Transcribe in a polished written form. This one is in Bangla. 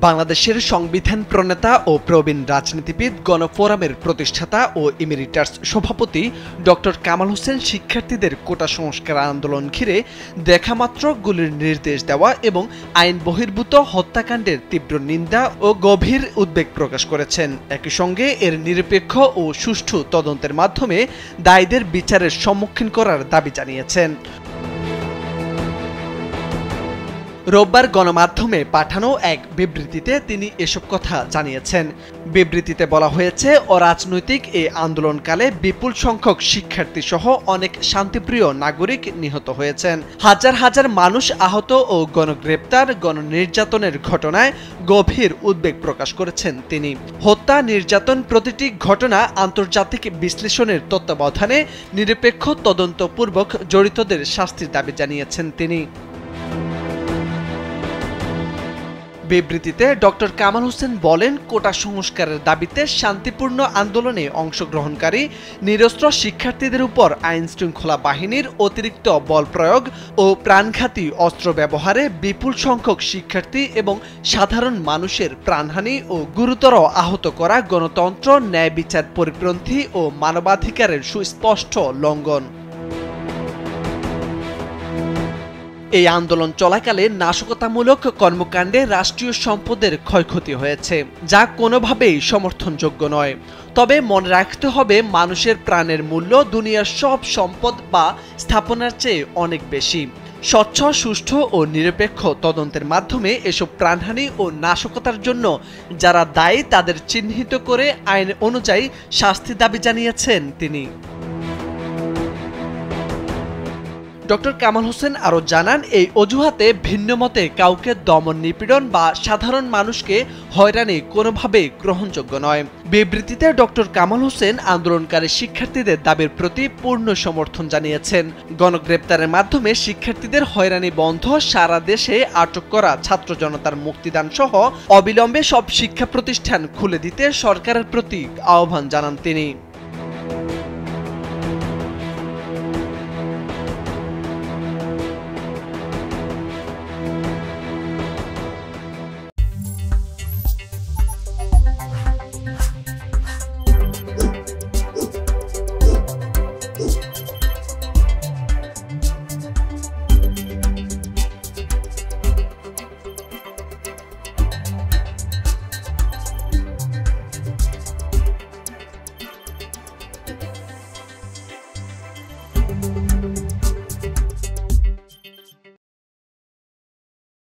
বাংলাদেশের সংবিধান প্রণেতা ও প্রবীণ রাজনীতিবিদ গণফোরামের প্রতিষ্ঠাতা ও ইমেরিটাস সভাপতি ডক্টর কামাল হোসেন শিক্ষার্থীদের কোটা সংস্কার আন্দোলন ঘিরে দেখামাত্র গুলির নির্দেশ দেওয়া এবং আইন বহির্ভূত হত্যাকাণ্ডের তীব্র নিন্দা ও গভীর উদ্বেগ প্রকাশ করেছেন। একই সঙ্গে এর নিরপেক্ষ ও সুষ্ঠু তদন্তের মাধ্যমে দায়ীদের বিচারের সম্মুখীন করার দাবি জানিয়েছেন। রোববার গণমাধ্যমে পাঠানো এক বিবৃতিতে তিনি এসব কথা জানিয়েছেন। বিবৃতিতে বলা হয়েছে, অরাজনৈতিক এই আন্দোলনকালে বিপুল সংখ্যক শিক্ষার্থী সহ অনেক শান্তিপ্রিয় নাগরিক নিহত হয়েছেন। হাজার হাজার মানুষ আহত ও গণগ্রেপ্তার, গণনির্যাতনের ঘটনায় গভীর উদ্বেগ প্রকাশ করেছেন তিনি। হত্যা, নির্যাতন প্রতিটি ঘটনা আন্তর্জাতিক বিশ্লেষণের তত্ত্বাবধানে নিরপেক্ষ তদন্তপূর্বক জড়িতদের শাস্তির দাবি জানিয়েছেন তিনি। বিবৃতিতে ডক্টর কামাল হোসেন বলেন, কোটা সংস্কারের দাবিতে শান্তিপূর্ণ আন্দোলনে অংশগ্রহণকারী নিরস্ত্র শিক্ষার্থীদের উপর আইন শৃঙ্খলা বাহিনীর অতিরিক্ত বল প্রয়োগ ও প্রাণঘাতী অস্ত্র ব্যবহারে বিপুল সংখ্যক শিক্ষার্থী এবং সাধারণ মানুষের প্রাণহানি ও গুরুতর আহত করা গণতন্ত্র, ন্যায় বিচার পরিপন্থী ও মানবাধিকারের সুস্পষ্ট লঙ্ঘন। এই আন্দোলন চলাকালে নাশকতামূলক কর্মকাণ্ডে রাষ্ট্রীয় সম্পদের ক্ষয়ক্ষতি হয়েছে, যা কোনোভাবেই সমর্থনযোগ্য নয়। তবে মনে রাখতে হবে, মানুষের প্রাণের মূল্য দুনিয়ার সব সম্পদ বা স্থাপনার চেয়ে অনেক বেশি। স্বচ্ছ, সুষ্ঠু ও নিরপেক্ষ তদন্তের মাধ্যমে এসব প্রাণহানি ও নাশকতার জন্য যারা দায়ী তাদের চিহ্নিত করে আইন অনুযায়ী শাস্তির দাবি জানিয়েছেন তিনি। ডক্টর কামাল হোসেন আরও জানান, এই অজুহাতে ভিন্নমতে কাউকে দমন, নিপীড়ন বা সাধারণ মানুষকে হয়রানি কোনোভাবেই গ্রহণযোগ্য নয়। বিবৃতিতে ডক্টর কামাল হোসেন আন্দোলনকারী শিক্ষার্থীদের দাবির প্রতি পূর্ণ সমর্থন জানিয়েছেন। গণগ্রেপ্তারের মাধ্যমে শিক্ষার্থীদের হয়রানি বন্ধ, সারা দেশে আটক করা ছাত্র জনতার মুক্তিদান সহ অবিলম্বে সব শিক্ষা প্রতিষ্ঠান খুলে দিতে সরকারের প্রতি আহ্বান জানান তিনি।